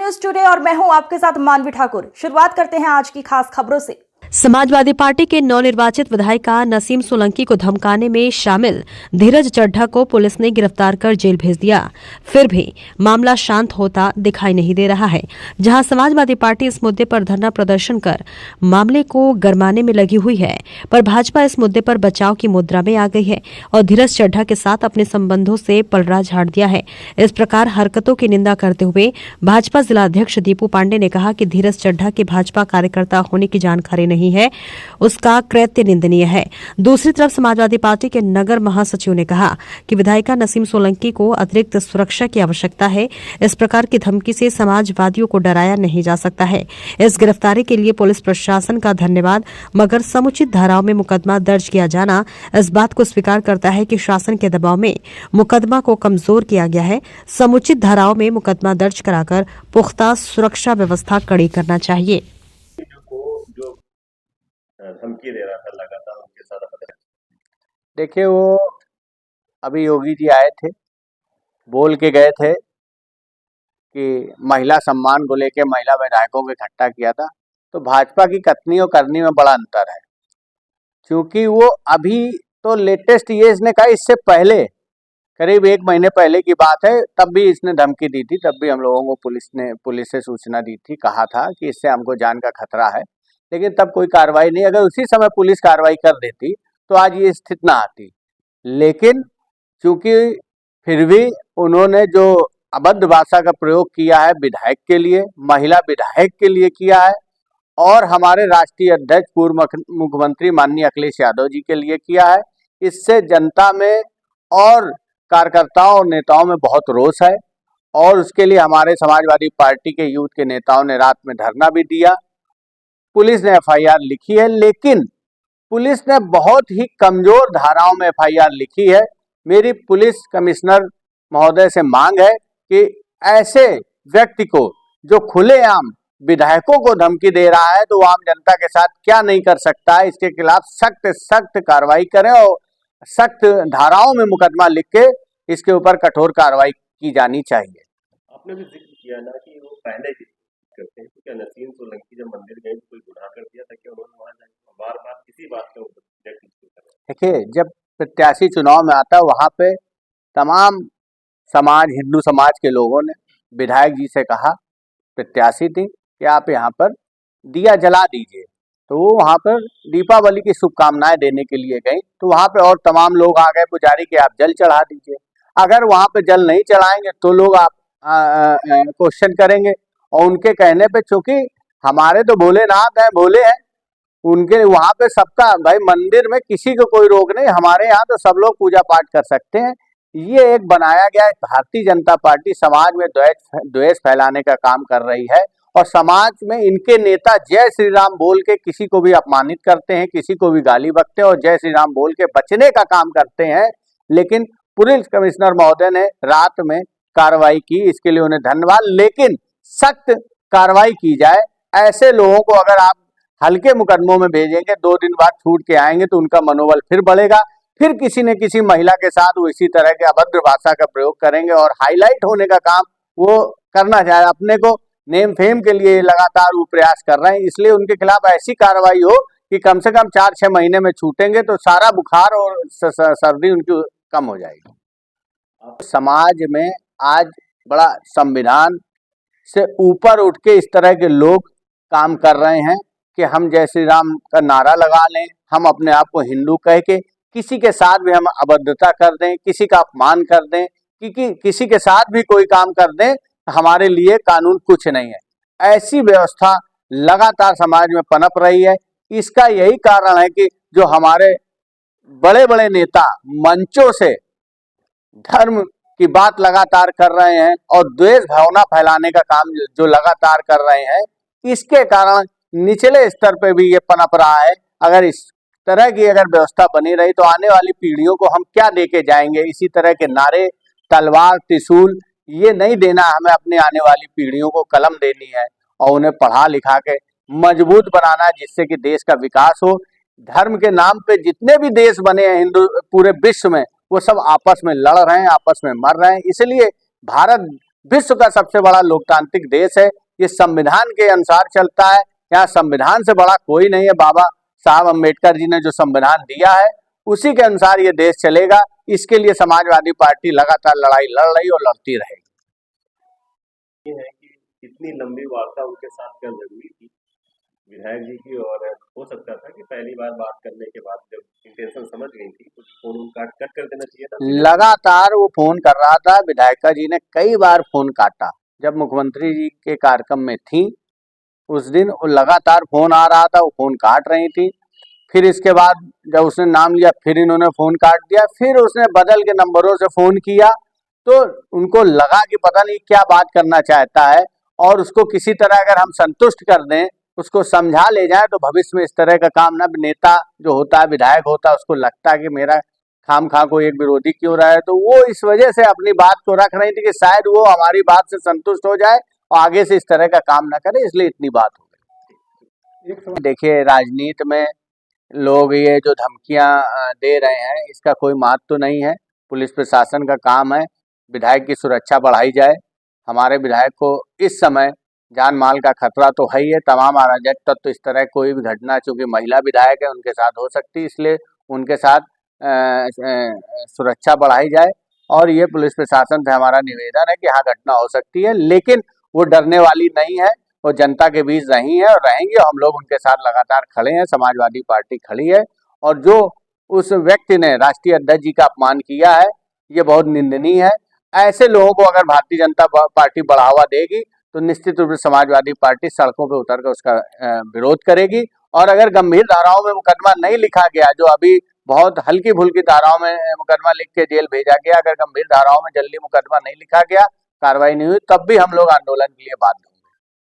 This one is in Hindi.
न्यूज टुडे और मैं हूं आपके साथ मानवी ठाकुर। शुरुआत करते हैं आज की खास खबरों से। समाजवादी पार्टी के नवनिर्वाचित विधायिका नसीम सोलंकी को धमकाने में शामिल धीरज चड्ढा को पुलिस ने गिरफ्तार कर जेल भेज दिया। फिर भी मामला शांत होता दिखाई नहीं दे रहा है। जहां समाजवादी पार्टी इस मुद्दे पर धरना प्रदर्शन कर मामले को गरमाने में लगी हुई है, पर भाजपा इस मुद्दे पर बचाव की मुद्रा में आ गई है और धीरज चड्ढा के साथ अपने संबंधों से पलड़ा झाड़ दिया है। इस प्रकार हरकतों की निंदा करते हुए भाजपा जिलाध्यक्ष दीपू पांडे ने कहा कि धीरज चड्ढा के भाजपा कार्यकर्ता होने की जानकारी नहीं है, उसका कृत्य निंदनीय है। दूसरी तरफ समाजवादी पार्टी के नगर महासचिव ने कहा कि विधायिका नसीम सोलंकी को अतिरिक्त सुरक्षा की आवश्यकता है। इस प्रकार की धमकी से समाजवादियों को डराया नहीं जा सकता है। इस गिरफ्तारी के लिए पुलिस प्रशासन का धन्यवाद, मगर समुचित धाराओं में मुकदमा दर्ज किया जाना इस बात को स्वीकार करता है कि शासन के दबाव में मुकदमा को कमजोर किया गया है। समुचित धाराओं में मुकदमा दर्ज कराकर पुख्ता सुरक्षा व्यवस्था कड़ी करना चाहिए। धमकी दे रहा था लगातार उनके साथ। देखिए, वो अभी योगी जी आए थे, बोल के गए थे कि महिला सम्मान को लेके महिला विधायकों को इकट्ठा किया था। तो भाजपा की कथनी और करनी में बड़ा अंतर है, क्योंकि वो अभी तो लेटेस्ट ये इसने कहा, इससे पहले करीब 1 महीने पहले की बात है, तब भी इसने धमकी दी थी। तब भी हम लोगों को पुलिस से सूचना दी थी, कहा था कि इससे हमको जान का खतरा है, लेकिन तब कोई कार्रवाई नहीं। अगर उसी समय पुलिस कार्रवाई कर देती तो आज ये स्थिति ना आती। लेकिन चूंकि फिर भी उन्होंने जो अभद्र भाषा का प्रयोग किया है विधायक के लिए, महिला विधायक के लिए किया है, और हमारे राष्ट्रीय अध्यक्ष पूर्व मुख्यमंत्री माननीय अखिलेश यादव जी के लिए किया है, इससे जनता में और कार्यकर्ताओं और नेताओं में बहुत रोष है। और उसके लिए हमारे समाजवादी पार्टी के यूथ के नेताओं ने रात में धरना भी दिया। पुलिस ने एफआईआर लिखी है, लेकिन पुलिस ने बहुत ही कमजोर धाराओं में एफआईआर लिखी है। मेरी पुलिस कमिश्नर महोदय से मांग है कि ऐसे व्यक्ति को जो खुलेआम विधायकों को धमकी दे रहा है, तो आम जनता के साथ क्या नहीं कर सकता है, इसके खिलाफ सख्त कार्रवाई करें और सख्त धाराओं में मुकदमा लिख के इसके ऊपर कठोर कार्रवाई की जानी चाहिए। आपने भी जिक्र किया ना कि वो पहले करते हैं, क्या नसीम सोलंकी जब मंदिर गए तो कोई गुनाह कर दिया था कि उन्होंने वहां जाकर बार-बार किसी बात का देखिए, जब प्रत्याशी चुनाव में आता है, वहां पे तमाम समाज, हिंदू समाज के लोगों ने विधायक जी से कहा, प्रत्याशी थी, कि आप यहाँ पर दिया जला दीजिए। तो वो वहाँ पर दीपावली की शुभकामनाएं देने के लिए गई, तो वहाँ पे और तमाम लोग आ गए पुजारी के, आप जल चढ़ा दीजिए। अगर वहाँ पे जल नहीं चढ़ाएंगे तो लोग आप क्वेश्चन करेंगे। और उनके कहने पे, चूंकि हमारे तो भोलेनाथ हैं, भोले हैं, उनके वहाँ पे सबका, भाई मंदिर में किसी को कोई रोक नहीं, हमारे यहाँ तो सब लोग पूजा पाठ कर सकते हैं। ये एक बनाया गया, भारतीय जनता पार्टी समाज में द्वेष फैलाने का काम कर रही है, और समाज में इनके नेता जय श्री राम बोल के किसी को भी अपमानित करते हैं, किसी को भी गाली बकते हैं और जय श्री राम बोल के बचने का काम करते हैं। लेकिन पुलिस कमिश्नर महोदय ने रात में कार्रवाई की, इसके लिए उन्हें धन्यवाद। लेकिन सख्त कार्रवाई की जाए। ऐसे लोगों को अगर आप हल्के मुकदमों में भेजेंगे, 2 दिन बाद छूट के आएंगे, तो उनका मनोबल फिर बढ़ेगा, फिर किसी न किसी महिला के साथ वो इसी तरह के अभद्र भाषा का प्रयोग करेंगे और हाईलाइट होने का काम वो करना चाहे। अपने को नेम फेम के लिए लगातार वो प्रयास कर रहे हैं, इसलिए उनके खिलाफ ऐसी कार्रवाई हो कि कम से कम 4-6 महीने में छूटेंगे, तो सारा बुखार और सर्दी उनकी कम हो जाएगी। समाज में आज बड़ा संविधान से ऊपर उठ के इस तरह के लोग काम कर रहे हैं कि हम जय श्री राम का नारा लगा लें, हम अपने आप को हिंदू कह के किसी के साथ भी हम अभद्रता कर दें, किसी का अपमान कर दें, किसी के साथ भी कोई काम कर दें, हमारे लिए कानून कुछ नहीं है। ऐसी व्यवस्था लगातार समाज में पनप रही है। इसका यही कारण है कि जो हमारे बड़े बड़े नेता मंचों से धर्म की बात लगातार कर रहे हैं और द्वेष भावना फैलाने का काम जो लगातार कर रहे हैं, इसके कारण निचले स्तर पे भी ये पनप रहा है। अगर इस तरह की अगर व्यवस्था बनी रही तो आने वाली पीढ़ियों को हम क्या देके जाएंगे? इसी तरह के नारे, तलवार, त्रिशूल, ये नहीं देना। हमें अपने आने वाली पीढ़ियों को कलम देनी है और उन्हें पढ़ा लिखा के मजबूत बनाना है, जिससे कि देश का विकास हो। धर्म के नाम पे जितने भी देश बने हैं हिंदू पूरे विश्व में, वो सब आपस में लड़ रहे हैं, आपस में मर रहे हैं। इसलिए भारत विश्व का सबसे बड़ा लोकतांत्रिक देश है, ये संविधान के अनुसार चलता है, यहाँ संविधान से बड़ा कोई नहीं है। बाबा साहब अम्बेडकर जी ने जो संविधान दिया है उसी के अनुसार ये देश चलेगा। इसके लिए समाजवादी पार्टी लगातार लड़ाई लड़ रही और लड़ती रहेगी। ये है कि इतनी लंबी वार्ता उनके साथ क्या जरूरी थी विधायक जी की, और हो सकता था कि पहली बार बात करने के बाद जब इंटेंशन समझ गई थी तो फोन कट कर देना चाहिए था। लगातार वो फोन कर रहा था, विधायिका जी ने कई बार फोन काटा। जब मुख्यमंत्री जी के कार्यक्रम में थी उस दिन वो लगातार फोन आ रहा था, वो फोन काट रही थी। फिर इसके बाद जब उसने नाम लिया फिर इन्होंने फोन काट दिया, फिर उसने बदल के नंबरों से फोन किया। तो उनको लगा कि पता नहीं क्या बात करना चाहता है, और उसको किसी तरह अगर हम संतुष्ट कर दें, उसको समझा ले जाए तो भविष्य में इस तरह का काम ना, नेता जो होता है, विधायक होता है, उसको लगता है कि मेरा खाम खा को एक विरोधी क्यों रहा है। तो वो इस वजह से अपनी बात को रख रही थी कि शायद वो हमारी बात से संतुष्ट हो जाए और आगे से इस तरह का काम ना करे, इसलिए इतनी बात हो गई। देखिए, राजनीति में लोग ये जो धमकियां दे रहे हैं इसका कोई महत्व तो नहीं है। पुलिस प्रशासन का काम है विधायक की सुरक्षा बढ़ाई जाए। हमारे विधायक को इस समय जान माल का खतरा तो है ही है। तमाम अराजक तत्व तो इस तरह कोई भी घटना, चूंकि महिला विधायक है, उनके साथ हो सकती है, इसलिए उनके साथ सुरक्षा बढ़ाई जाए। और ये पुलिस प्रशासन से हमारा निवेदन है कि हाँ, घटना हो सकती है लेकिन वो डरने वाली नहीं है, वो जनता के बीच रही है और रहेंगे। हम लोग उनके साथ लगातार खड़े हैं, समाजवादी पार्टी खड़ी है। और जो उस व्यक्ति ने राष्ट्रीय अध्यक्ष जी का अपमान किया है ये बहुत निंदनीय है। ऐसे लोगों को अगर भारतीय जनता पार्टी बढ़ावा देगी तो निश्चित रूप से समाजवादी पार्टी सड़कों पर उतरकर उसका विरोध करेगी। और अगर गंभीर धाराओं में मुकदमा नहीं लिखा गया, जो अभी बहुत हल्की फुल्की धाराओं में मुकदमा लिख के जेल भेजा गया, अगर गंभीर धाराओं में जल्दी मुकदमा नहीं लिखा गया, कार्रवाई नहीं हुई, तब भी हम लोग आंदोलन के लिए बाध्य होंगे।